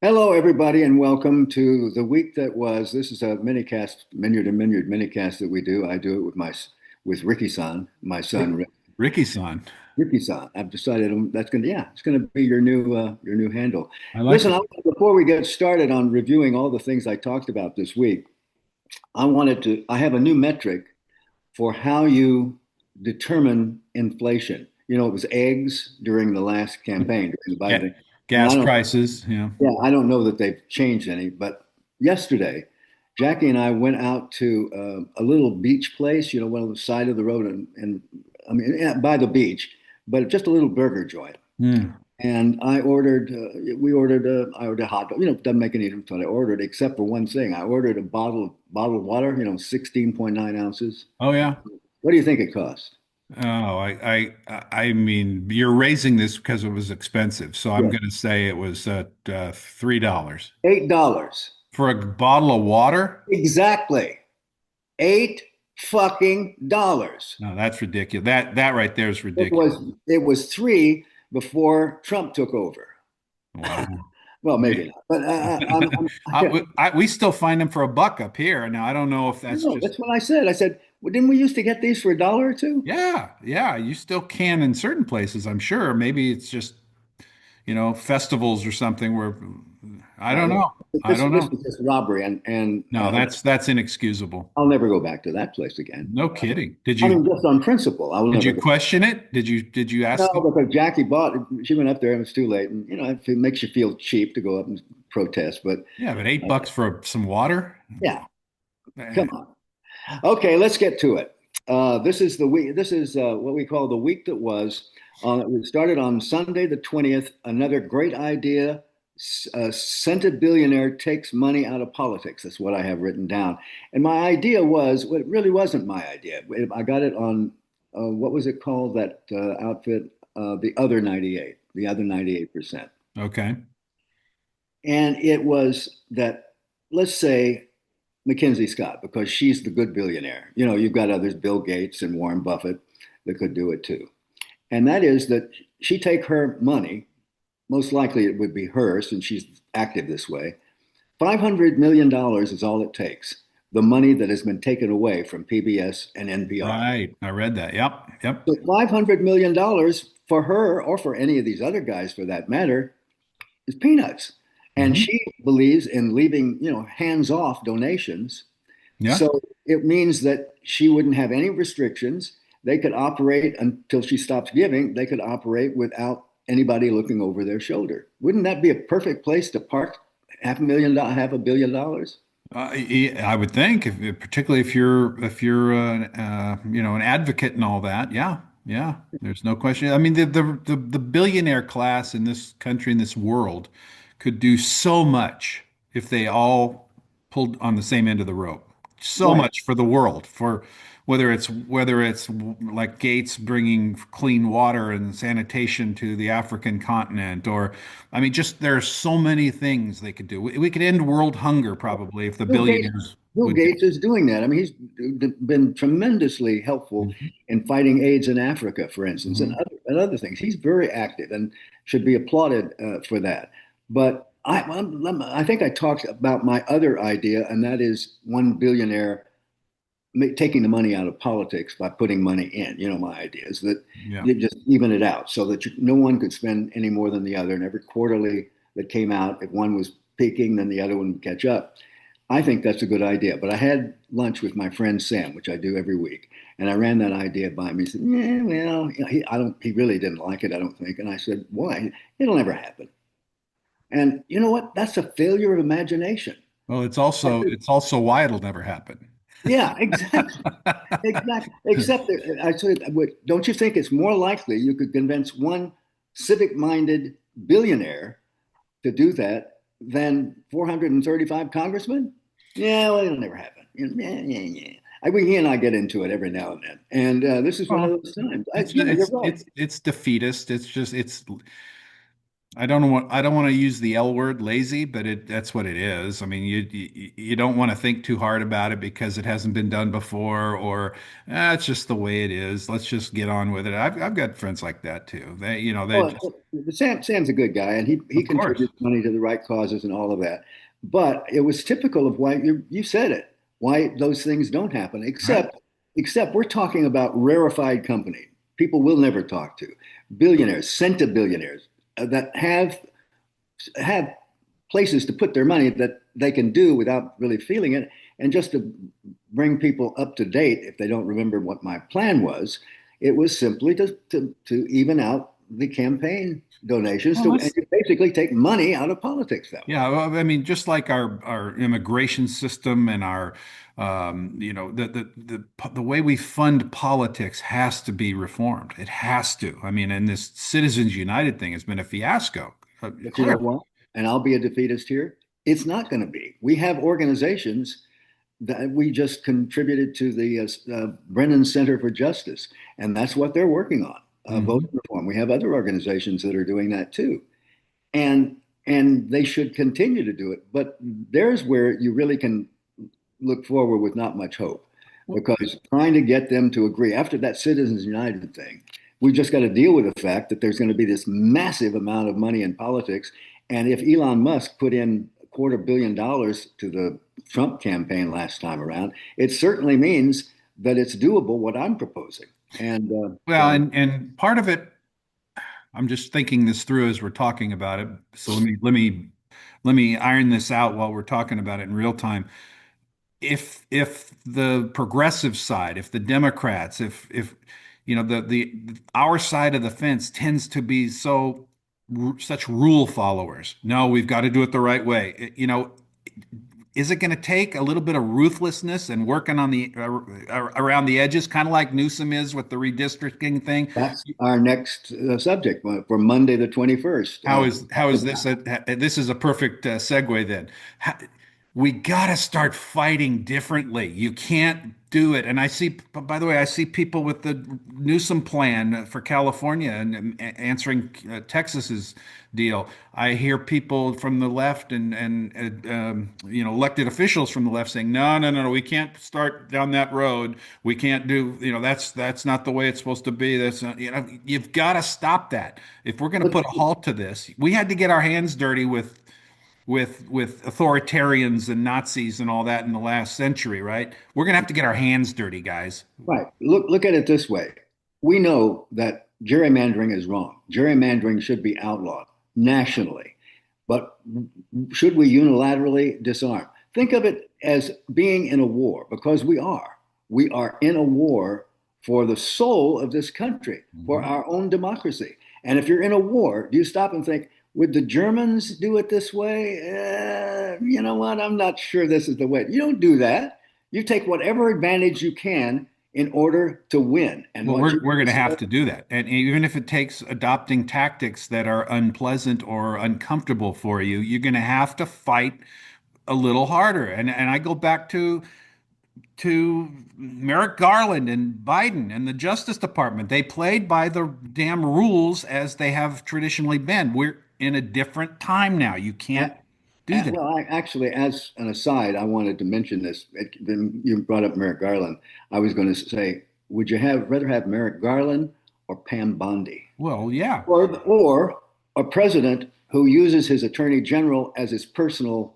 Hello, everybody, and welcome to the week that was. This is a minicast, Minyard and Minyard minicast that we do. I do it with with Ricky-san, my son, Ricky-san. Ricky-san. I've decided that's gonna, yeah, it's gonna be your new handle. I like Listen, it. before we get started on reviewing all the things I talked about this week, I have a new metric for how you determine inflation. You know, it was eggs during the last campaign during the Ga- Biden, and gas prices, yeah, I don't know that they've changed any, but yesterday, Jackie and I went out to a little beach place, you know, one on the side of the road, and I mean, yeah, by the beach, but just a little burger joint. Mm. And I ordered a hot dog. You know, it doesn't make any difference what I ordered, except for one thing. I ordered a bottle of water, you know, 16.9 ounces. Oh yeah. What do you think it cost? Oh, I mean, you're raising this because it was expensive, so I'm Yeah, going to say it was $3 $8. for a bottle of water. Exactly. Eight fucking dollars. No, that's ridiculous. That right there is It ridiculous. was it was three before Trump took over. Wow. Well, maybe not, but We still find them for $1 up here. Now, I don't know if that's no, just. that's what I said. I said, well, didn't we used to get these for a dollar or two? Yeah, yeah, you still can in certain places, I'm sure. Maybe it's just, festivals or something where I don't Look, know. I don't this know. was just robbery, and No, that's inexcusable. I'll never go back to that place again. No kidding. Did I you mean, just on principle, I will did never you go. question it? Did you No, ask them? because Jackie bought it. She went up there and it was too late, and you know, it makes you feel cheap to go up and protest, but Yeah, but eight uh, bucks for some water? yeah, Eh, come on. Okay, let's get to it. This is the week. This is what we call the week that was. We started on Sunday the 20th. Another great idea. Scented billionaire takes money out of politics. That's what I have written down. And my idea was, well, it really wasn't my idea. I got it on what was it called? That outfit, the other 98, the other 98%. okay. And it was that, let's say, Mackenzie Scott, because she's the good billionaire. You know, you've got others, Bill Gates and Warren Buffett, that could do it too. And that is that she take her money, most likely it would be hers since she's active this way. $500 million is all it takes. The money that has been taken away from PBS and NPR. Right. I read that. Yep. Yep. So $500 million for her, or for any of these other guys for that matter, is peanuts. And Hmm. she believes in leaving, you know, hands off donations. Yeah. So it means that she wouldn't have any restrictions. They could operate until she stops giving. They could operate without anybody looking over their shoulder. Wouldn't that be a perfect place to park half a billion dollars? I would think, particularly if you're an advocate and all that. Yeah, yeah. There's no question. I mean, the billionaire class in this country, in this world, could do so much if they all pulled on the same end of the rope. So Right. much for the world, for whether it's like Gates bringing clean water and sanitation to the African continent, or I mean, just there are so many things they could do. We could end world hunger probably if the Bill Gates, billionaires Bill would do. Gates is doing that. I mean, he's been tremendously helpful Mhm. in fighting AIDS in Africa, for instance, Mhm. and other things. He's very active and should be applauded for that. But I think I talked about my other idea, and that is one billionaire taking the money out of politics by putting money in. You know, my idea is that Yeah. you just even it out so that no one could spend any more than the other. And every quarterly that came out, if one was peaking, then the other one would catch up. I think that's a good idea. But I had lunch with my friend Sam, which I do every week, and I ran that idea by him. He said, "Yeah, well, you know, I don't." He really didn't like it, I don't think. And I said, "Why? It'll never happen." And you know what? That's a failure of imagination. Well, it's also why it'll never happen. Yeah, exactly. Exactly. Except that I said, don't you think it's more likely you could convince one civic-minded billionaire to do that than 435 congressmen? Yeah, well, it'll never happen. Yeah, yeah, yeah. He and I get into it every now and then, and this is one of Well, those times. it's You know, you're it's right. it's it's defeatist. It's just it's I don't want to use the L word, lazy, but that's what it is. I mean, you don't want to think too hard about it because it hasn't been done before, or it's just the way it is. Let's just get on with it. I've got friends like that too. They Well, just, Sam's a good guy, and he of course, contributes money to the right causes and all of that. But it was typical of why you said it, why those things don't happen. right? Except we're talking about rarefied company people will never talk to, billionaires, centibillionaires that have places to put their money that they can do without really feeling it. And just to bring people up to date, if they don't remember what my plan was, it was simply to even out the campaign donations Well, to, and let's you basically take money out of politics that way. Yeah, well, I mean, just like our immigration system and our the way we fund politics has to be reformed. It has to. I mean, and this Citizens United thing has been a fiasco, But you know clearly. what? And I'll be a defeatist here. It's not going to be. We have organizations that we just contributed to the Brennan Center for Justice, and that's what they're working on, voting Hmm. reform. We have other organizations that are doing that too, and and they should continue to do it. But there's where you really can look forward with not much hope, because trying to get them to agree after that Citizens United thing, we just got to deal with the fact that there's going to be this massive amount of money in politics, and if Elon Musk put in $250 million to the Trump campaign last time around, it certainly means that it's doable what I'm proposing. And Well, and part of it, I'm just thinking this through as we're talking about it. So let me iron this out while we're talking about it in real time. If the progressive side, if the Democrats, if the our side of the fence tends to be such rule followers. No, we've got to do it the right way. Is it going to take a little bit of ruthlessness and working on the around the edges, kind of like Newsom is with the redistricting thing? that's our next subject for Monday the 21st. How is this? This is a perfect segue then. How, we got to start fighting differently. You can't do it. And I see, by the way, I see people with the Newsom plan for California and answering Texas's deal. I hear people from the left and elected officials from the left saying, no, no, no, no, we can't start down that road. We can't do, that's not the way it's supposed to be. That's not, you've got to stop that. If we're going to But put a halt to this, we had to get our hands dirty with authoritarians and Nazis and all that in the last century, right? We're going to have to get our hands dirty, guys. right. Look at it this way. We know that gerrymandering is wrong. Gerrymandering should be outlawed nationally. But should we unilaterally disarm? Think of it as being in a war, because we are. We are in a war for the soul of this country, for Mhm. our own democracy. And if you're in a war, do you stop and think, would the Germans do it this way? You know what? I'm not sure this is the way. You don't do that. You take whatever advantage you can in order to win. And Well, what you we're going to have to do that. And even if it takes adopting tactics that are unpleasant or uncomfortable for you, you're going to have to fight a little harder. And I go back to Merrick Garland and Biden and the Justice Department. They played by the damn rules as they have traditionally been. We're in a different time now. You can't do that. Well, actually, as an aside, I wanted to mention this. Then you brought up Merrick Garland. I was going to say, would you have rather have Merrick Garland or Pam Bondi, Well, yeah, or a president who uses his attorney general as his personal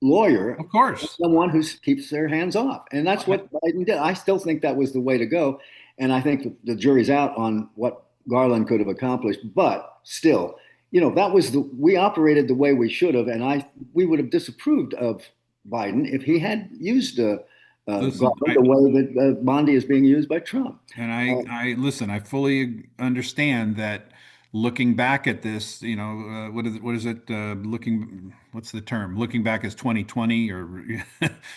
lawyer, of course. someone who keeps their hands off? And that's what Biden did. I still think that was the way to go, and I think the jury's out on what Garland could have accomplished. But still, that was we operated the way we should have, and we would have disapproved of Biden if he had used Listen, Garland the way that Bondi is being used by Trump. and Uh, I listen. I fully understand that. Looking back at this, what is it? What's the term? Looking back as 2020 or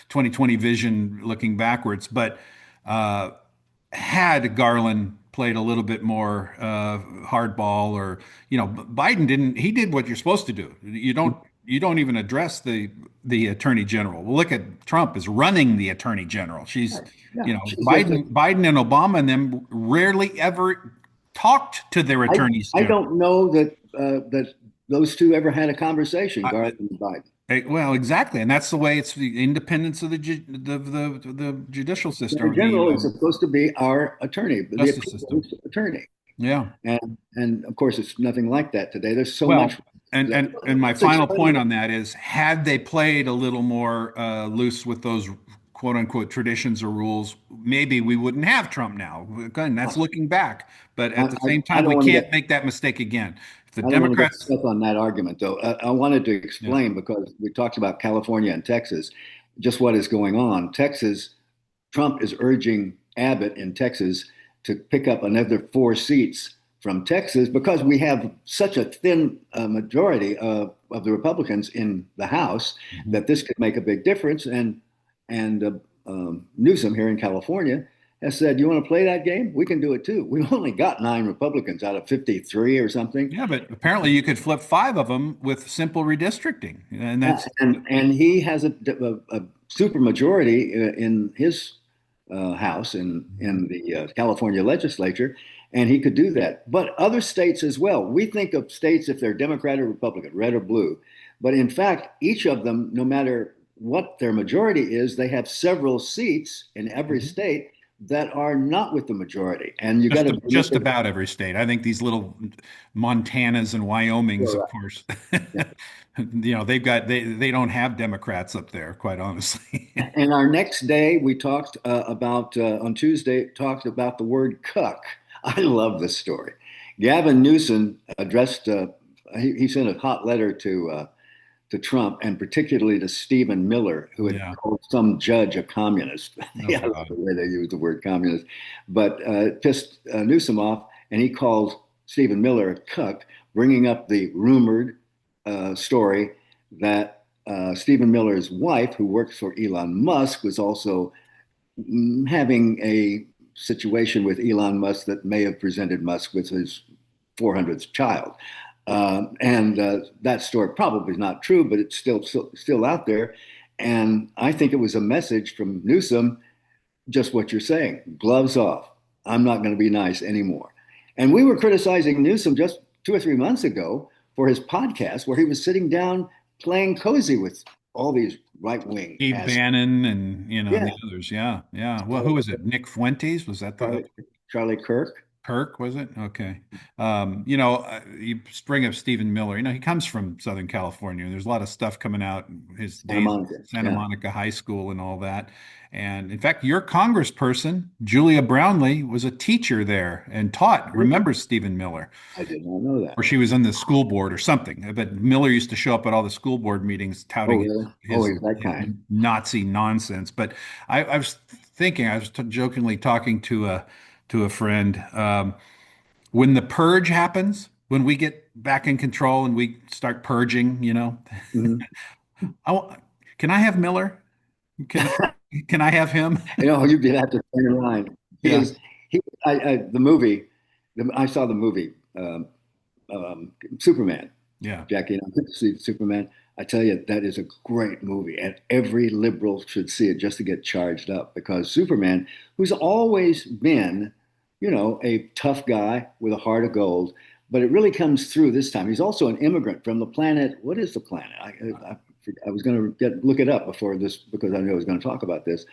2020 vision, looking backwards. But uh, had Garland played a little bit more hardball, or Biden didn't. He did what you're supposed to do. You don't even address the attorney general. Well, look at Trump is running the attorney general. She's yeah, you know she's just Biden and Obama and them rarely ever talked to their I attorneys I general. don't know that those two ever had a conversation, I, Garland and Biden. well, exactly, and that's the way it's the independence of the judicial system Attorney or the General is supposed to be our attorney, the justice system. people's attorney. Yeah. And of course, it's nothing like that today. There's so much. Well, and my Let's final explain point it. on that is, had they played a little more loose with those quote unquote traditions or rules, maybe we wouldn't have Trump now. Again, that's looking back. But I, at the same I time, don't we want to get can't make that mistake again. If the I don't want to get Democrats, stuck on that argument, though. I wanted to yeah, explain because we talked about California and Texas, just what is going on. Texas, Trump is urging Abbott in Texas to pick up another 4 seats from Texas because we have such a thin majority of the Republicans in the House mhm. that this could make a big difference. And Newsom here in California has said, "You want to play that game? We can do it too." We've only got 9 Republicans out of 53 or something. Yeah, but apparently you could flip five of them with simple redistricting, and Yeah, that's and he has a super majority in his House in the California legislature, and he could do that. But other states as well. We think of states if they're Democrat or Republican, red or blue, but in fact, each of them, no matter what their majority is, they have several seats in every Mhm. state that are not with the majority, and you got Just to look just at. about every state. I think these little Montanas and Wyomings, of Well, course, yeah. they don't have Democrats up there, quite honestly. And our next day, we talked about on Tuesday, talked about the word cuck. I love this story. Gavin Newsom addressed, he sent a hot letter to Trump and particularly to Stephen Miller, who had Yeah. called some judge a communist. Oh Yeah, I love God. the way they use the word communist. But it pissed Newsom off, and he called Stephen Miller a cuck, bringing up the rumored story that Stephen Miller's wife, who works for Elon Musk, was also having a situation with Elon Musk that may have presented Musk with his 400th child. And that story probably is not true, but it's still out there. And I think it was a message from Newsom, just what you're saying, gloves off. I'm not going to be nice anymore. And we were criticizing Newsom just 2 or 3 months ago for his podcast where he was sitting down playing cozy with all these right wing Steve ass. Bannon and the Yeah, others. Yeah, yeah. Well, who was it? Nick Fuentes? Was that the Charlie, Charlie Kirk. Kirk? Was it? Okay. You bring up Stephen Miller. He comes from Southern California. There's a lot of stuff coming out in his Santa days Monica. at Santa Yeah, Monica High School and all that. And in fact, your congressperson, Julia Brownley, was a teacher there and taught. Remember Stephen Miller? I did not know that. Or she was on the school board or something. But Miller used to show up at all the school board meetings Oh, touting really? Oh, his, he's that his kind. Nazi nonsense. But I was thinking, I was jokingly talking to a friend. When the purge happens, when we get back in control and we start purging, Mhm. I, wa- can I have Miller? Can can I have him? You'd have to turn in line. He Yeah, is. The movie. I saw the movie Superman. yeah. Jackie and I went to see Superman. I tell you, that is a great movie, and every liberal should see it just to get charged up because Superman, who's always been, a tough guy with a heart of gold, but it really comes through this time. He's also an immigrant from the planet. What is the planet? I was going to look it up before this because I knew I was going to talk about this.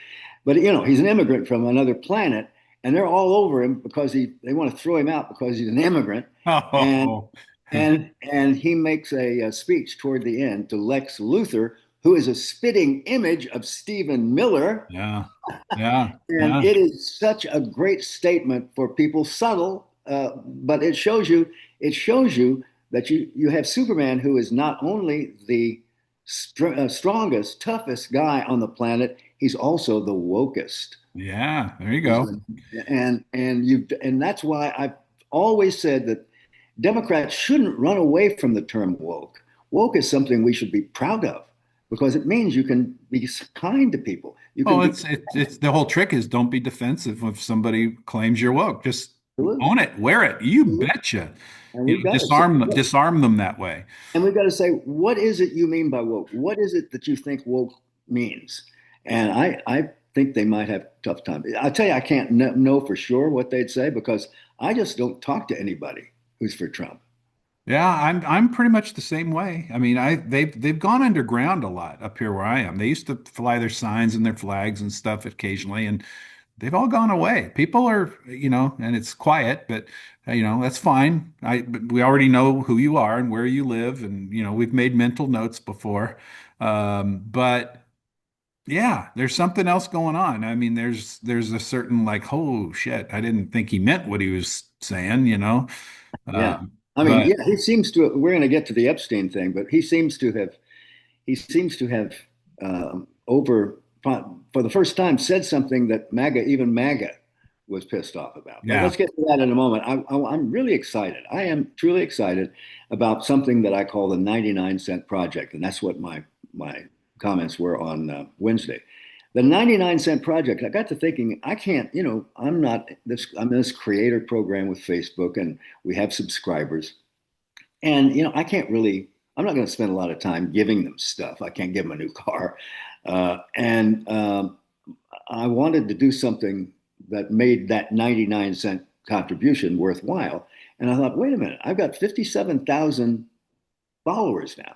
But he's an immigrant from another planet, and they're all over him because they want to throw him out because he's an immigrant, and Oh, and he makes a speech toward the end to Lex Luthor, who is a spitting image of Stephen Miller, yeah, yeah, and yeah. it is such a great statement for people, subtle, but it shows you that you have Superman, who is not only the strongest, toughest guy on the planet, he's also the wokest. Yeah, there you go. And that's why I've always said that Democrats shouldn't run away from the term woke. Woke is something we should be proud of because it means you can be kind to people. You can Oh, be it's the whole trick is don't be defensive if somebody claims you're woke. Just absolutely. own it, wear it. You betcha. And we've got to say, Disarm them that way. what is it you mean by woke? What is it that you think woke means? And I think they might have a tough time. I'll tell you, I can't know for sure what they'd say because I just don't talk to anybody who's for Trump. Yeah, I'm pretty much the same way. I mean, they've gone underground a lot up here where I am. They used to fly their signs and their flags and stuff occasionally, and they've all gone away. People are, and it's quiet, but that's fine. But we already know who you are and where you live, and we've made mental notes before. But yeah, there's something else going on. I mean, there's a certain like, oh shit, I didn't think he meant what he was saying. Yeah. Um, I mean, but yeah, he seems to, we're going to get to the Epstein thing, but he seems to have over for the first time said something that even MAGA was pissed off about. But yeah. let's get to that in a moment. I'm really excited. I am truly excited about something that I call the 99 cent project, and that's what my comments were on Wednesday. The 99 cent project. I got to thinking, I can't. I'm not this. I'm in this creator program with Facebook, and we have subscribers. And I can't really. I'm not going to spend a lot of time giving them stuff. I can't give them a new car, and I wanted to do something that made that 99 cent contribution worthwhile. And I thought, wait a minute, I've got 57,000 followers now.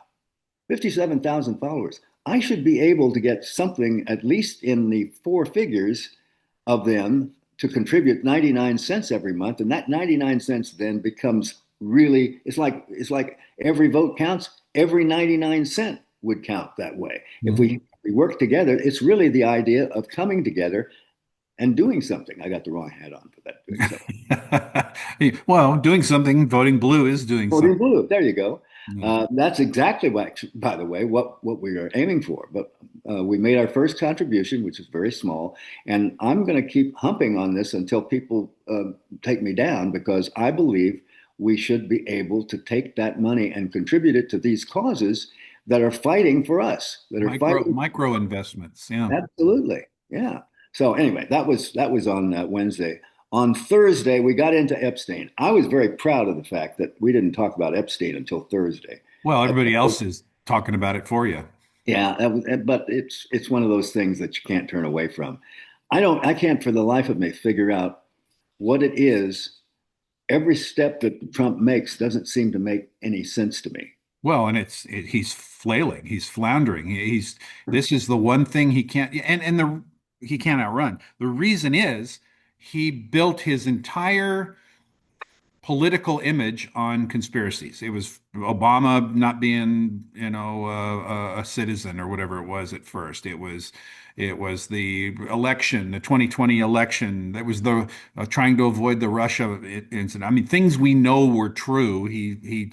57,000 followers. I should be able to get something at least in the four figures of them to contribute 99 cents every month. And that 99 cents then becomes really, it's like every vote counts, every 99 cent would count that way. If Mhm. we work together, it's really the idea of coming together and doing something. I got the wrong hat on for that doing something. Well, doing something, voting blue is doing Voting something. blue. There you go. Yeah. That's exactly what, by the way, what we are aiming for. But we made our first contribution, which is very small, and I'm going to keep humping on this until people take me down because I believe we should be able to take that money and contribute it to these causes that are fighting for us, that are fighting. Micro investments. Yeah. Absolutely. Yeah. So anyway, that was on Wednesday. On Thursday, we got into Epstein. I was very proud of the fact that we didn't talk about Epstein until Thursday. Well, Uh, everybody else is talking about it for you. yeah, but it's one of those things that you can't turn away from. I can't for the life of me figure out what it is. Every step that Trump makes doesn't seem to make any sense to me. Well, and he's flailing, he's floundering. This is the one thing he can't he can't outrun. The reason is he built his entire political image on conspiracies. It was Obama not being, a citizen or whatever it was at first. It was the election, the 2020 election. That was the trying to avoid the Russia incident. I mean, things we know were true. He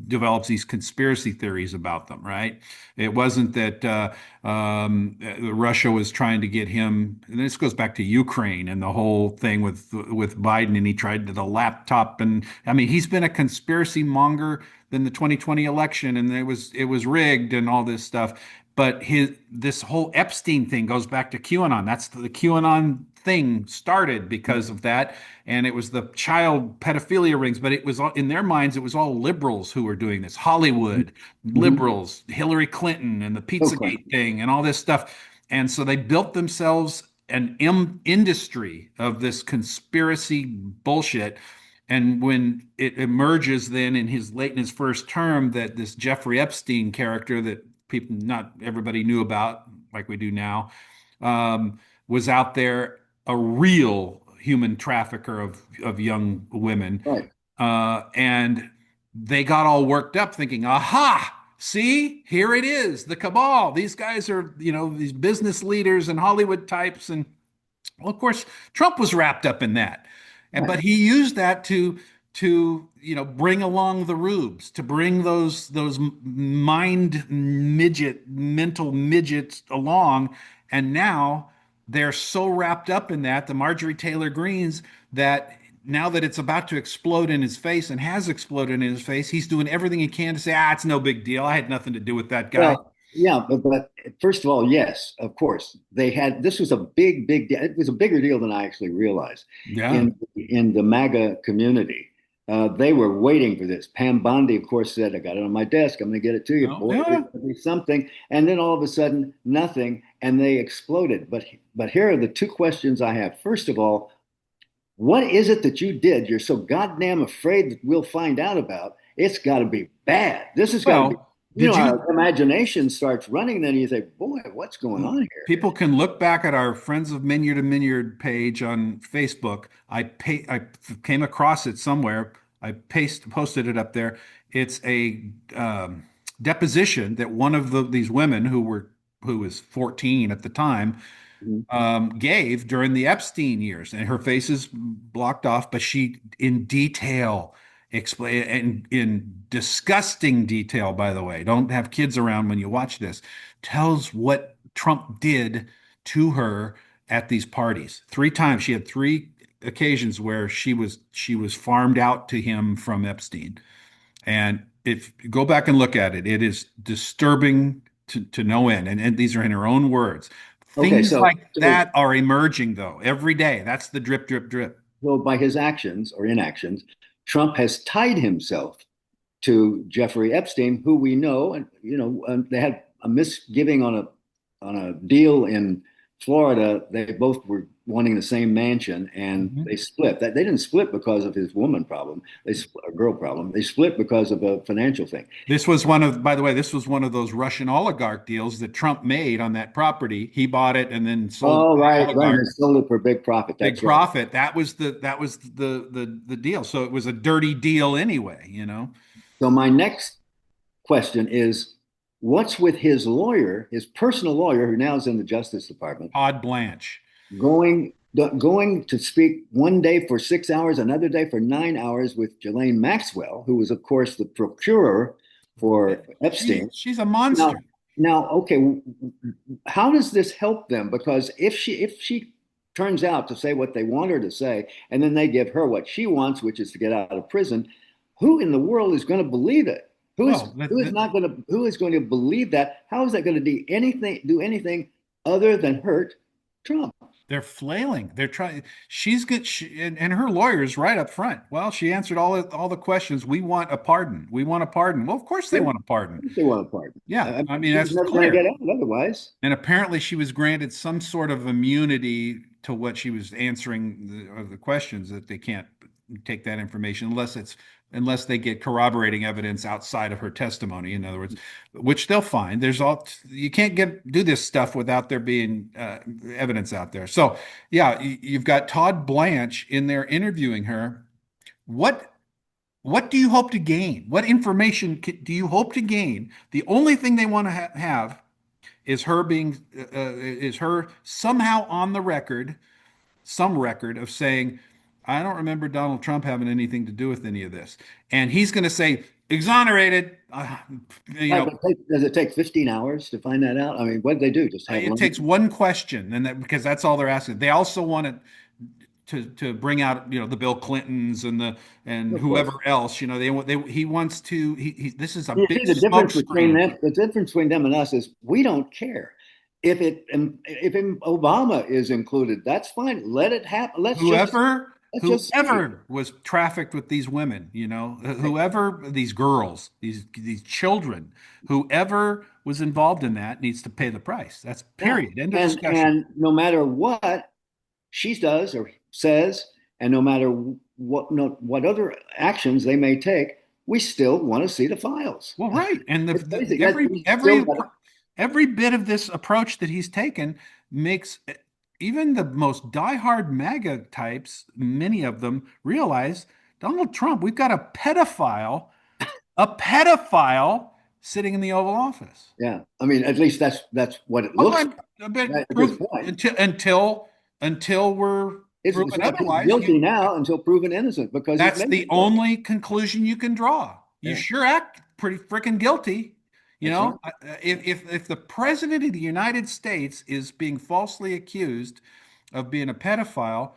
develops these conspiracy theories about them, right? It wasn't that Russia was trying to get him. And this goes back to Ukraine and the whole thing with Biden, and he tried to the laptop, and I mean, he's been a conspiracy monger than the 2020 election, and it was rigged and all this stuff. But this whole Epstein thing goes back to QAnon. That's the QAnon thing started because of that, and it was the child pedophilia rings. But it was all, in their minds, it was all liberals who were doing this. Hollywood Mhm. liberals, Hillary Clinton, and the Bill Clinton. Pizzagate thing, and all this stuff. And so they built themselves an industry of this conspiracy bullshit. And when it emerges then in his first term that this Jeffrey Epstein character that people, not everybody knew about like we do now, was out there a real human trafficker of young women. Right. And they got all worked up thinking, aha, see, here it is, the cabal. These guys are, these business leaders and Hollywood types. And well, of course, Trump was wrapped up in that. But Right. he used that to bring along the rubes, to bring those mental midgets along. And now they're so wrapped up in that, the Marjorie Taylor Greens, that now that it's about to explode in his face and has exploded in his face, he's doing everything he can to say, it's no big deal. I had nothing to do with that guy. Well, yeah, but first of all, yes, of course, they had. This was a big, big deal. It was a bigger deal than I actually realized Yeah. in the MAGA community. They were waiting for this. Pam Bondi, of course, said, "I got it on my desk. I'm going to get it to you, Oh, boy. There's yeah. gonna be something." And then all of a sudden, nothing, and they exploded. But here are the two questions I have. First of all, what is it that you did you're so goddamn afraid that we'll find out about? it's got to be bad. This has got to be, Well, did you? our imagination starts running. Then you think, boy, what's going on here? People can look back at our Friends of Minyard and Minyard page on Facebook. I came across it somewhere. Posted it up there. It's a deposition that one of these women who was 14 at the time Mhm. gave during the Epstein years, and her face is blocked off, but she in detail explain in disgusting detail, by the way, don't have kids around when you watch this, tells what Trump did to her at these parties. Three times she had three occasions where she was farmed out to him from Epstein. And if you go back and look at it, it is disturbing to no end. And these are in her own words. Okay, Things so like that are emerging, though, every day. That's the drip, drip, drip. so by his actions or inactions, Trump has tied himself to Jeffrey Epstein, who we know, and they had a misgiving on a deal in Florida. They both were wanting the same mansion, and Mhm. they split. That they didn't split because of his woman problem, they split, a girl problem. They split because of a financial thing. This was by the way, this was one of those Russian oligarch deals that Trump made on that property. He bought it and then sold it Oh, to the right, right. They oligarch. sold it for big profit. Big That's right. profit. That was the deal. So it was a dirty deal anyway, you know. So my next question is, what's with his lawyer, his personal lawyer, who now is in the Justice Department, Todd Blanche. going going to speak one day for 6 hours, another day for 9 hours with Ghislaine Maxwell, who was, of course, the procurer for Epstein. She's a Now, monster. okay, how does this help them? Because if she turns out to say what they want her to say, and then they give her what she wants, which is to get out of prison, who in the world is going to believe it? Well, Who is not going to who is going to believe that? How is that going to do anything other than hurt Trump? they're flailing. They're trying. She's good. And her lawyer's right up front. Well, she answered all the questions. We want a pardon. We want a pardon. Well, of course they Yeah, want a pardon. they want to pardon. Yeah, I I mean, mean she's that's never going to get clear. out otherwise. And apparently she was granted some sort of immunity to what she was answering the questions that they can't take that information unless they get corroborating evidence outside of her testimony. In other words, which they'll find. You can't do this stuff without there being evidence out there. So yeah, you've got Todd Blanche in there interviewing her. What what do you hope to gain? What information do you hope to gain? The only thing they want to have is her somehow on the record, some record of saying, I don't remember Donald Trump having anything to do with any of this. And he's going to say, exonerated. You Right, know, but does it take 15 hours to find that out? I mean, what did they do? Just have it lunch? takes one question, and because that's all they're asking. They also want it to bring out, the Bill Clintons and Of course. whoever else. He wants to. This is a You big see, the difference smoke between screen. them, the difference between them and us is we don't care. If Obama is included, that's fine. Let it happen. Whoever Let's just see. whoever was trafficked with these women, whoever these girls, these children, whoever was involved in that needs to pay the price. That's Yeah. period. End of And discussion. no matter what she does or says, and no matter what no, what other actions they may take, we still want to see the files. Well, right. And It's basic. every We still every got every bit of this approach that he's taken makes even the most diehard MAGA types, many of them, realize Donald Trump, we've got a pedophile sitting in the Oval Office. yeah. I mean, at least that's what it Well, looks I bet like at this point. until we're It's proven not otherwise, guilty now until proven innocent because it that's may the be guilty. only conclusion you can draw. You Yeah, sure act pretty freaking guilty. that's right. If the president of the United States is being falsely accused of being a pedophile,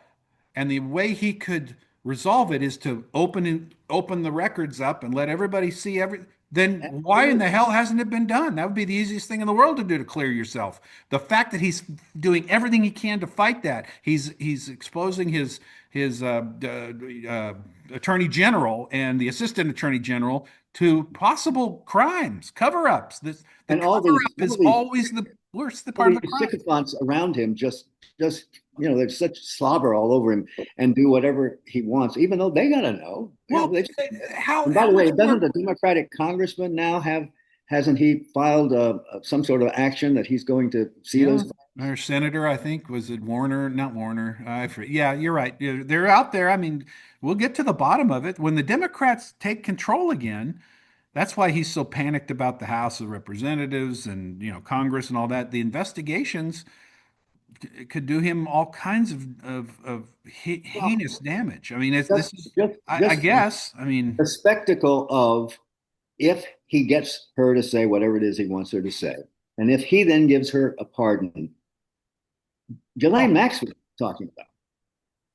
and the way he could resolve it is to open the records up and let everybody see then why in the Absolutely. hell hasn't it been done? That would be the easiest thing in the world to do to clear yourself. The fact that he's doing everything he can to fight that, he's exposing his attorney general and the assistant attorney general to possible crimes, cover-ups. The And cover-up all is these always Where's the All part of the these crime? sycophants around him just there's such slobber all over him and do whatever he wants, even though they got to know. Well, And by how the way, much doesn't more? the Democratic congressman now hasn't he filed some sort of action that he's going to see Yeah. those? Our senator, I think, was it Warner? Not Warner. Yeah, you're right. Yeah, they're out there. I mean, we'll get to the bottom of it. When the Democrats take control again, that's why he's so panicked about the House of Representatives and, Congress and all that. The investigations could do him all kinds of Well, heinous damage. I mean, just this is, just I just guess, I mean, the spectacle of if he gets her to say whatever it is he wants her to say, and if he then gives her a pardon, Ghislaine oh, Maxwell talking about.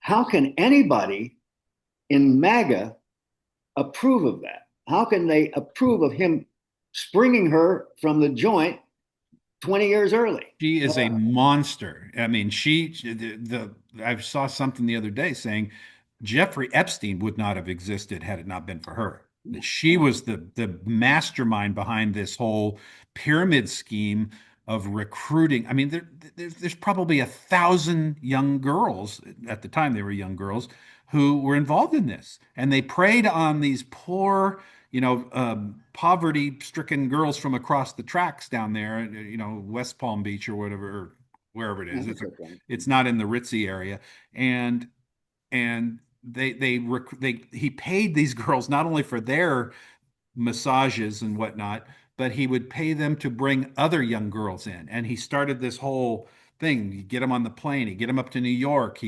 How can anybody in MAGA approve of that? How can they approve of him springing her from the joint 20 years early? she is a monster. I mean, I saw something the other day saying Jeffrey Epstein would not have existed had it not been for her. That she was the mastermind behind this whole pyramid scheme of recruiting. I mean, there's probably 1,000 young girls at the time, they were young girls who were involved in this, and they preyed on these poor, poverty-stricken girls from across the tracks down there, West Palm Beach or whatever, or wherever it Yeah, is. that's okay. It's not in the ritzy area, and they he paid these girls not only for their massages and whatnot, but he would pay them to bring other young girls in. And he started this whole thing. You get them on the plane, you get them up to New York.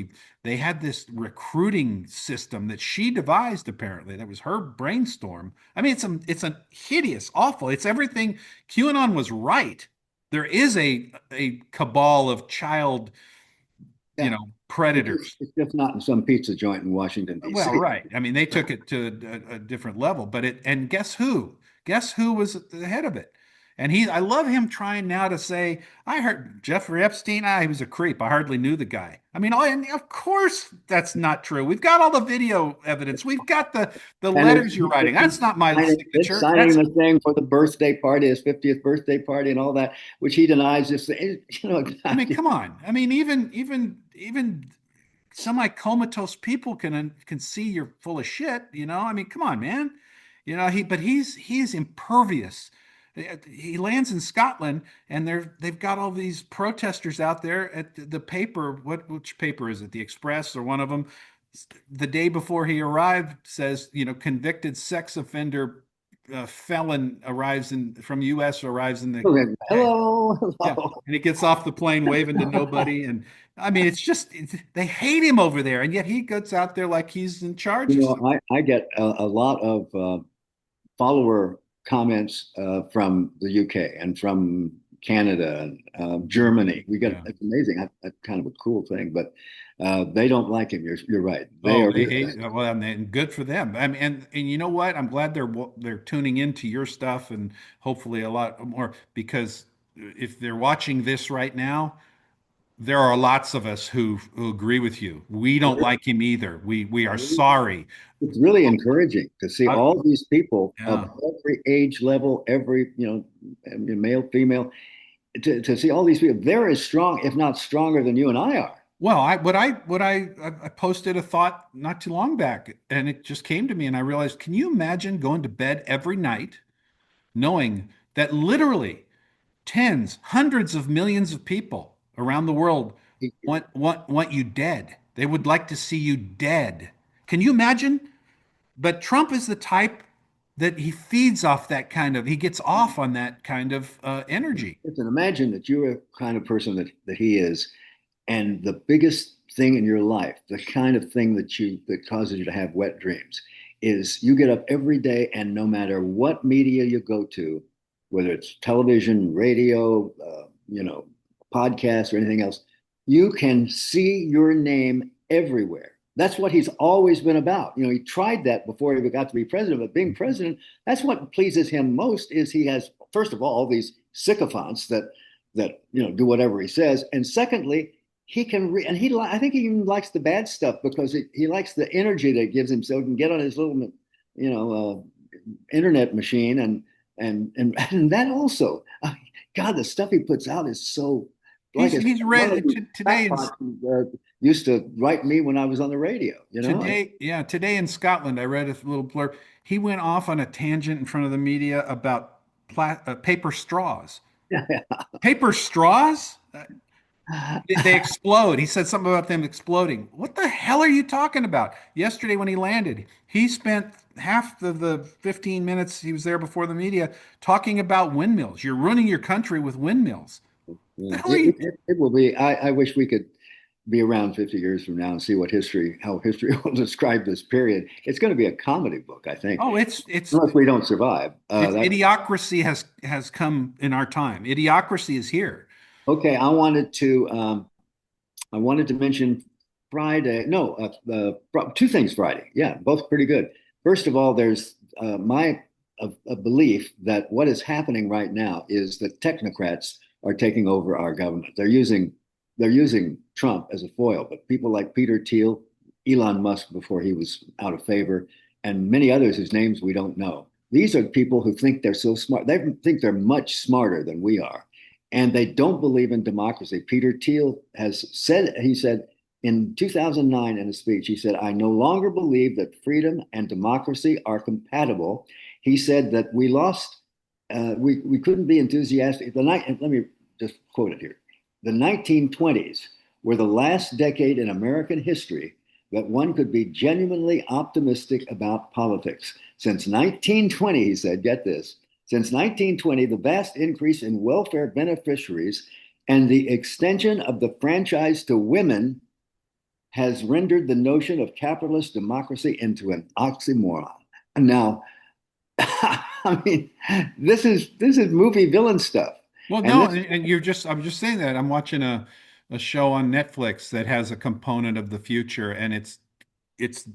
They had this recruiting system that she devised, apparently. That was her brainstorm. I mean, it's a hideous, awful. It's everything. QAnon was right. There is a cabal of child, Yeah. predators. It's just not in some pizza joint in Washington, Well, D.C. right. I mean, they took it to a different level, and guess who? Guess who was at the head of it? And I love him trying now to say, I heard Jeffrey Epstein, he was a creep. I hardly knew the guy. I mean, and of course that's not true. We've got all the video evidence. We've got the And letters you're writing. That's not my it's signature. signing That's the thing for the birthday party, his 50th birthday party, and all that, which he denies. Just I God, mean, come on. I mean, even semi-comatose people can see you're full of shit, I mean, come on, man. He's impervious. He lands in Scotland, and they've got all these protesters out there at the paper. Which paper is it? The Express or one of them? The day before he arrived says, convicted sex offender felon arrives in from U.S. arrives in the UK. hello, Yeah, hello. and he gets off the plane waving to nobody, and I mean, they hate him over there, and yet he goes out there like he's in charge of something. I get a lot of follower comments from the UK and from Canada and Germany. We get Yeah. it's amazing. That's kind of a cool thing, but they don't like him. You're right. They Oh, are. they hate. Well, and good for them. I mean, and you know what? I'm glad they're tuning into your stuff, and hopefully a lot more, because if they're watching this right now, there are lots of us who agree with you. We don't like him either. We are sorry. It's really encouraging to see I, all these people of yeah. every age level, every male, female, to see all these people. They're as strong, if not stronger, than you and I are. Well, I posted a thought not too long back, and it just came to me, and I realized, can you imagine going to bed every night knowing that literally tens, hundreds of millions of people around the world want you dead? They would like to see you dead. Can you imagine? But Trump is the type that he feeds off he gets off on that kind of energy. Listen, imagine that you're the kind of person that he is, and the biggest thing in your life, the kind of thing that causes you to have wet dreams, is you get up every day, and no matter what media you go to, whether it's television, radio, podcast, or anything else, you can see your name everywhere. That's what he's always been about. He tried that before he got to be president, but being president, that's what pleases him most. Is he has, first of all these sycophants that do whatever he says, and secondly, he can and I think he even likes the bad stuff because he likes the energy that it gives him, so he can get on his little internet machine and that also God, the stuff he puts out is so like it's He's one of read these today in crackpots who used to write me when I was on the radio. You know, today in Scotland, I read a little blurb. He went off on a tangent in front of the media about paper straws. Paper straws? They explode. He said something about them exploding. What the hell are you talking about? Yesterday when he landed, he spent half of the 15 minutes he was there before the media talking about windmills. You're ruining your country with windmills. Yeah, The hell are you? it will be. I wish we could be around 50 years from now and see how history will describe this period. It's going to be a comedy book, I think, Oh, unless we don't survive. it's That's idiocracy has come in our time. Idiocracy is here. okay. I wanted to mention Friday. No, two things Friday. Yeah, both pretty good. First of all, there's my a belief that what is happening right now is that technocrats are taking over our government. They're using Trump as a foil, but people like Peter Thiel, Elon Musk before he was out of favor, and many others whose names we don't know. These are people who think they're so smart. They think they're much smarter than we are, and they don't believe in democracy. Peter Thiel he said in 2009 in a speech, he said, I no longer believe that freedom and democracy are compatible. He said that we couldn't be enthusiastic. Let me just quote it here. The 1920s were the last decade in American history that one could be genuinely optimistic about politics. Since 1920, he said, get this, since 1920, the vast increase in welfare beneficiaries and the extension of the franchise to women has rendered the notion of capitalist democracy into an oxymoron. Now, I mean, this is movie villain stuff. Well, And no, this and I'm just saying that I'm watching a show on Netflix that has a component of the future, and it's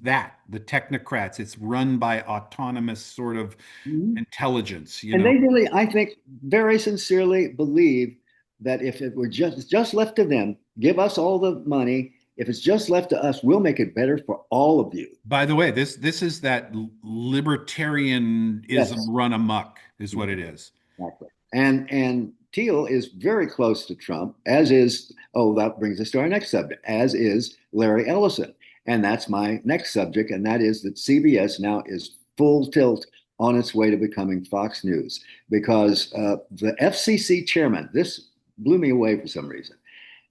that the technocrats. It's run by autonomous sort of intelligence, you and know. they really, I think, very sincerely believe that if it were just left to them, give us all the money. If it's just left to us, we'll make it better for all of you. By the way, this is that libertarianism Yes, run amok, is what it is. exactly. And Thiel is very close to Trump, as is, oh, that brings us to our next subject, as is Larry Ellison. And that's my next subject, and that is that CBS now is full tilt on its way to becoming Fox News because the FCC chairman, this blew me away for some reason.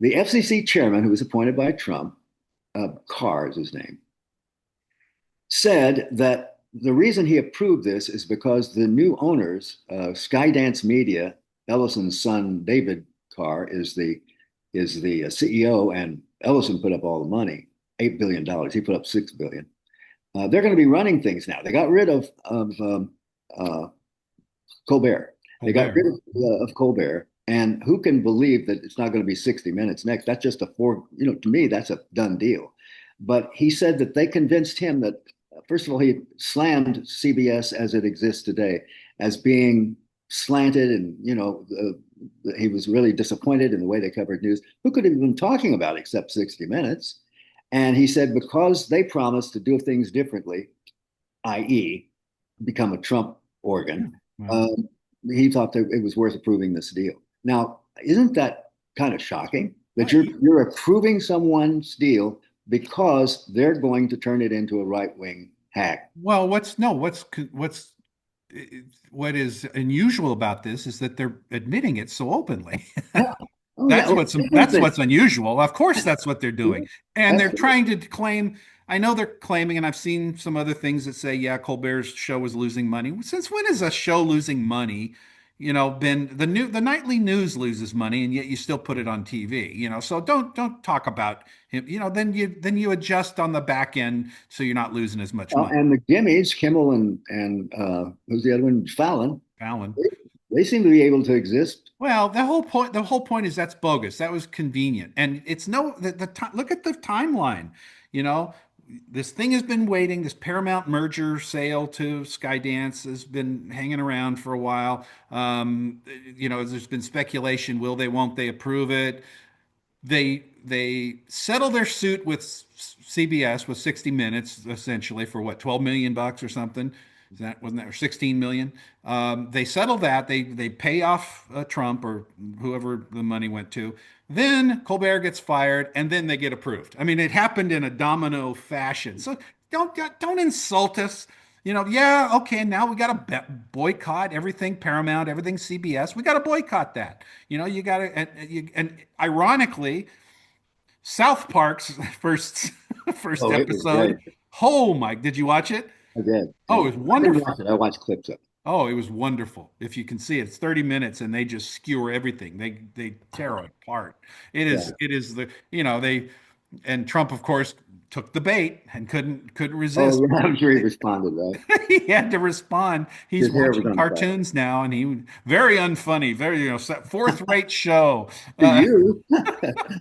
The FCC chairman, who was appointed by Trump, Carr is his name, said that the reason he approved this is because the new owners, Skydance Media, Ellison's son David Carr is the CEO, and Ellison put up all the money, $8 billion. He put up $6 billion. They're going to be running things now. They got rid of uh, Colbert. They got rid Colbert. of Colbert. And who can believe that it's not going to be 60 Minutes next? That's just to me, that's a done deal. But he said that they convinced him that, first of all, he slammed CBS as it exists today as being slanted, and, he was really disappointed in the way they covered news. Who could have been talking about except 60 Minutes? And he said because they promised to do things differently, i.e., become a Trump Yeah. organ, Well, um, he thought that it was worth approving this deal. Now, isn't that kind of shocking that well, you're approving someone's deal because they're going to turn it into a right wing hack? well, what is unusual about this is that they're admitting it so openly. Yeah. Oh yeah. That's Oh, that's what's unusual. Of course, that's what they're yeah, doing, and they're absolutely. trying to claim. I know they're claiming, and I've seen some other things that say, yeah, Colbert's show was losing money. Since when is a show losing money? Been the nightly news loses money, and yet you still put it on TV. So don't talk about him. Then you adjust on the back end so you're not losing as much Well, money. and the Gimmies, Kimmel and who's the other one? Fallon. Fallon. They, they seem to be able to exist. Well, the whole point is that's bogus. That was convenient. And it's no the time look at the timeline. You know, this thing has been waiting. This Paramount merger sale to Skydance has been hanging around for a while. There's been speculation, will they, won't they approve it? They settle their suit with CBS with 60 Minutes essentially for what, 12 million bucks or something. Is that wasn't that or 16 million? They settle that. They pay off Trump or whoever the money went to. Then Colbert gets fired, and then they get approved. I mean, it happened in a domino fashion. So don't insult us. Yeah, okay. Now we got to boycott everything Paramount, everything CBS. We got to boycott that. You got to, and ironically, South Park's first first Oh, it was great. episode. Oh my! Did you watch it? I did. Oh, Yeah. it was I didn't wonderful. watch it. I watched clips of it. Oh, it was wonderful. If you can see it, it's 30 minutes and they just skewer everything. They tear it apart. Yeah. It is they and Trump, of course, took the bait and couldn't resist. Oh, yeah. I'm sure he responded, right? He had to respond. He's His hair was watching on fire. cartoons now, and he very unfunny, very fourth rate show. To you,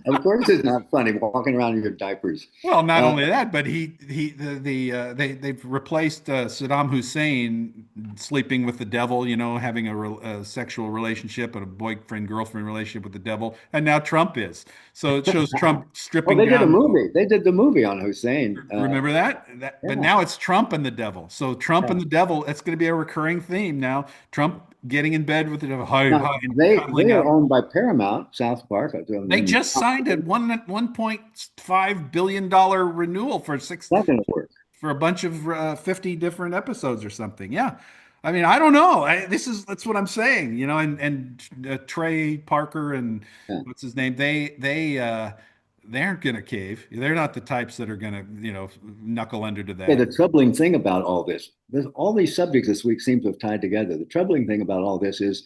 of course, it's not funny walking around in your diapers. Well, not Uh, only that, but they've replaced Saddam Hussein sleeping with the devil, having a sexual relationship and a boyfriend girlfriend relationship with the devil, and now Trump is. So it shows Trump oh, stripping they did a down. movie. They did the movie on Hussein. Remember that? But Yeah. now it's Trump and the devil. So Trump Yeah. and the devil, it's going to be a recurring theme now. Trump getting in bed with the devil, hi, Now hi, and they cuddling are up. owned by Paramount, South Park. They And just signed a $1.5 billion renewal for that didn't work. a bunch of 50 different episodes or something. Yeah. I mean, I don't know. That's what I'm saying, and Trey Parker and Yeah. what's his name? They aren't going to cave. They're not the types that are going to, knuckle under to Okay, the that. troubling thing about all this, all these subjects this week seem to have tied together. The troubling thing about all this is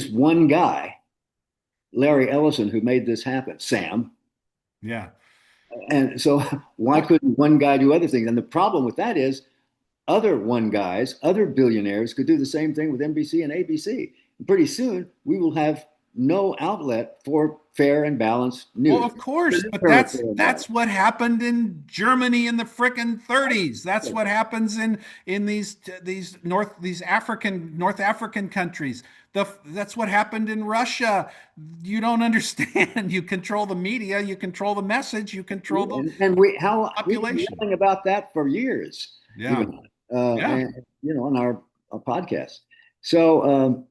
one guy, Larry Ellison, who made this happen, Sam. Yeah. And so why Well, couldn't one guy do other things? And the problem with that is other one guys, other billionaires could do the same thing with NBC and ABC. And pretty soon we will have no outlet for fair and balanced Well, news. of course, but Fair that's and that's balanced. what happened in Germany in the frickin' 30s. That's what happens in these North African countries. That's what happened in Russia. You don't understand. You control the media, you control the message, you control the And we've been population. yelling about that for years, Yeah. even Yeah. and on our podcast. So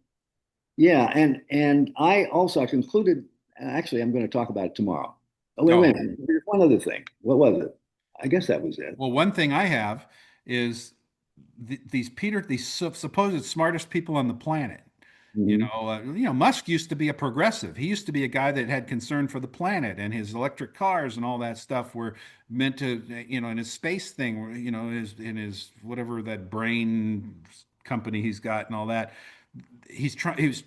yeah, and I also I concluded. Actually, I'm going to talk about it tomorrow. Oh, wait a Oh, minute. There's one other thing. What was it? I guess that was it. well, one thing I have is these supposed smartest people on the planet. Mhm. Musk used to be a progressive. He used to be a guy that had concern for the planet, and his electric cars and all that stuff were meant to, in his space thing, in his whatever that brain company he's got and all that. He was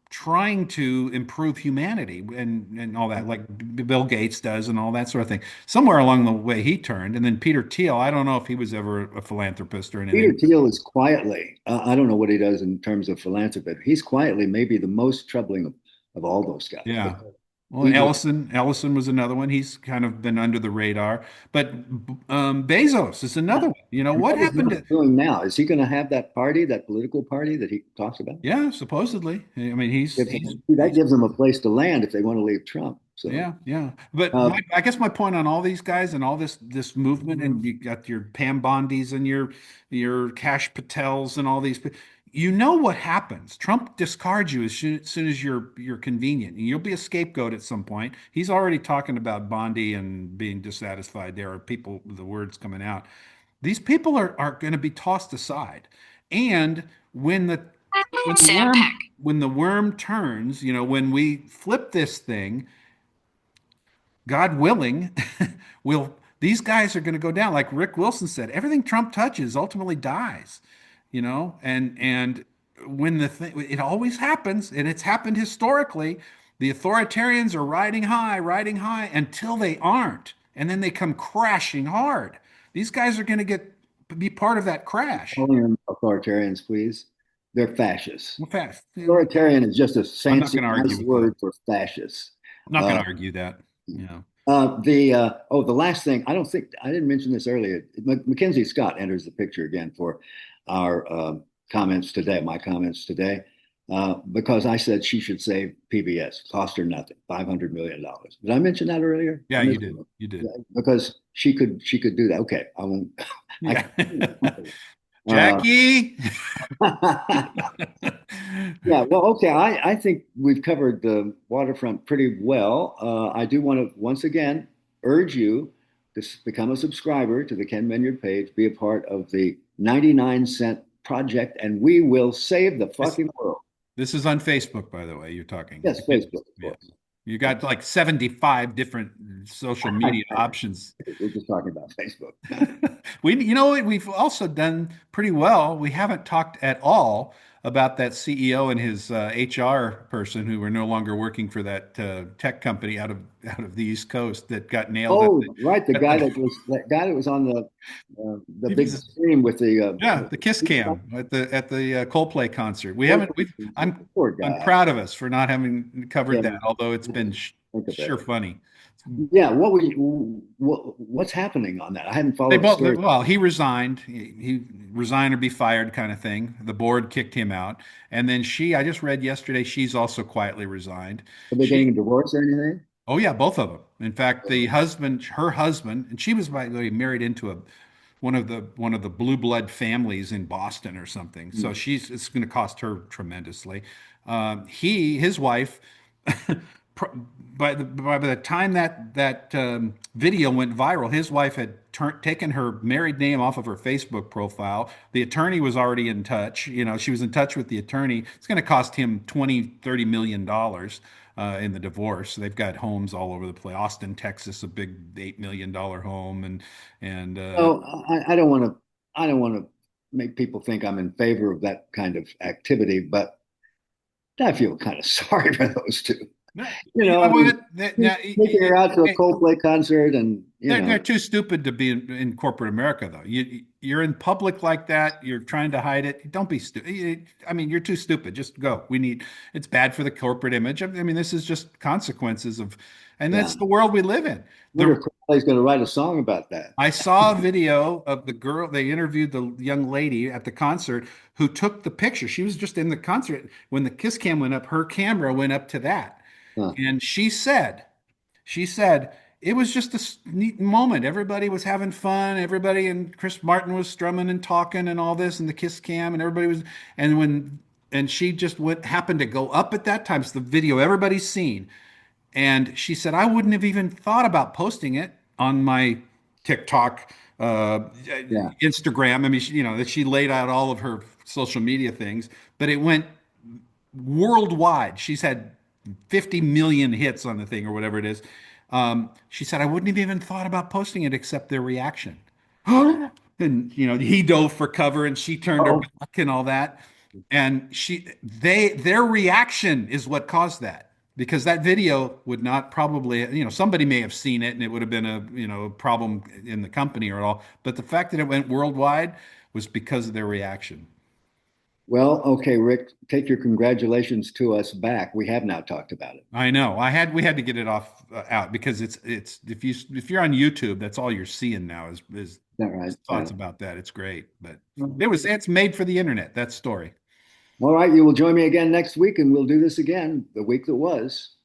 trying to improve humanity and all that, like Bill Gates does and all that sort of thing. Somewhere along the way, he turned, and then Peter Thiel. I don't know if he was ever a philanthropist or Peter anything. Thiel is quietly. I don't know what he does in terms of philanthropy. He's quietly maybe the most troubling of all those guys. Yeah. Because Well, he just Ellison was another one. He's kind of been under the radar. But Bezos is another one. What what is happened Musk to? doing now? Is he going to have that party, that political party that he talks about? Yeah, supposedly. I mean, That gives them a place to land if they want to leave Trump. So, yeah, yeah. But uh, I guess my point on all these guys and all this movement, and you got your Pam Bondis and your Cash Patels and all these. You know what happens? Trump discards you as soon as you're convenient, and you'll be a scapegoat at some point. He's already talking about Bondi and being dissatisfied. There are people, the words coming out. These people are going to be tossed aside, and when the Sam worm Peck. when the worm turns, when we flip this thing, God willing, will these guys are going to go down. Like Rick Wilson said, everything Trump touches ultimately dies, and when the thing, it always happens, and it's happened historically. The authoritarians are riding high until they aren't, and then they come crashing hard. These guys are going to be part of that crash. calling them authoritarians, please. They're fascists. Well, fast. Authoritarian is just a I'm not fancy, going to argue nice with that. word for fascist. I'm not going Uh, to argue that. Yeah. the last thing I didn't mention this earlier. Mackenzie Scott enters the picture again for our comments today. My comments today. because I said she should save PBS. Cost her nothing, $500 million. Did I mention that earlier? Yeah, I you missed did. it. You Yeah, did. because she could do that. Okay, I won't. I Yeah. can. Uh, Jackie. yeah, well, okay. I think we've covered the waterfront pretty well. I do want to once again urge you to become a subscriber to the Ken Minyard page, be a part of the 99 cent project, and we will save the This fucking world. this is on Facebook, by the way, you're talking. Yes, Facebook, of Yeah. course. You got like 75 different social media options. We're just talking about Facebook. You know what, we've also done pretty well. We haven't talked at all about that CEO and his HR person who were no longer working for that tech company out of the East Coast that got nailed Oh, right, the at guy the that was on the he big was screen with yeah, the Kiss Cam at the Coldplay concert. We haven't. poor I'm guy. proud of us for not having covered Yeah, that, although it's been think of it. sure funny. Yeah, what's happening on that? I hadn't They followed the both, story. well, he resigned. He resigned or be fired kind of thing. The board kicked him out. And then I just read yesterday, she's also quietly resigned. Are they She, getting a divorce or anything? oh yeah, both of them. In fact, her husband, and she was, by the way, married into one of the blue blood families in Boston or something. So Hmm. it's going to cost her tremendously. His wife, by the time that video went viral, his wife had taken her married name off of her Facebook profile. The attorney was already in touch. She was in touch with the attorney. It's going to cost him 20-30 million dollars in the divorce. They've got homes all over the place. Austin, Texas, a big $8 million home, and So I don't want to make people think I'm in favor of that kind of activity, but I feel kind of sorry for those two. no, You you know, know I mean, what? Now, taking her out to a Coldplay concert, and they're too stupid to be in corporate America, though. You're in public like that. You're trying to hide it. Don't be stupid. I mean, you're too stupid. Just go. It's bad for the corporate image. I mean, this is just consequences of, and yeah. that's the world we live in. Wonder if Coldplay's going to write a song about that. I saw a video of the girl. They interviewed the young lady at the concert who took the picture. She was just in the concert when the kiss cam went up. Her camera went up to that, Huh. and she said it was just a neat moment. Everybody was having fun. Everybody and Chris Martin was strumming and talking and all this, and the kiss cam, and everybody was. And she just happened to go up at that time. It's the video everybody's seen. And she said, I wouldn't have even thought about posting it on my TikTok, Yeah. Instagram. I mean, that she laid out all of her social media things, but it went worldwide. She's had 50 million hits on the thing or whatever it is. She said, I wouldn't have even thought about posting it except their reaction. And he dove for cover and she turned her Oh, back and all that. And their reaction is what caused that. Because that video would not probably, somebody may have seen it and it would have been a problem in the company or all. But the fact that it went worldwide was because of their reaction. well, okay, Rick, take your congratulations to us back. We have now talked about it. I know. We had to get it off out because it's if you're on YouTube, that's all you're seeing now is Is that right? Yeah. thoughts about that. It's great, but it's made for the internet, that story. All right, you will join me again next week, and we'll do this again the week that was.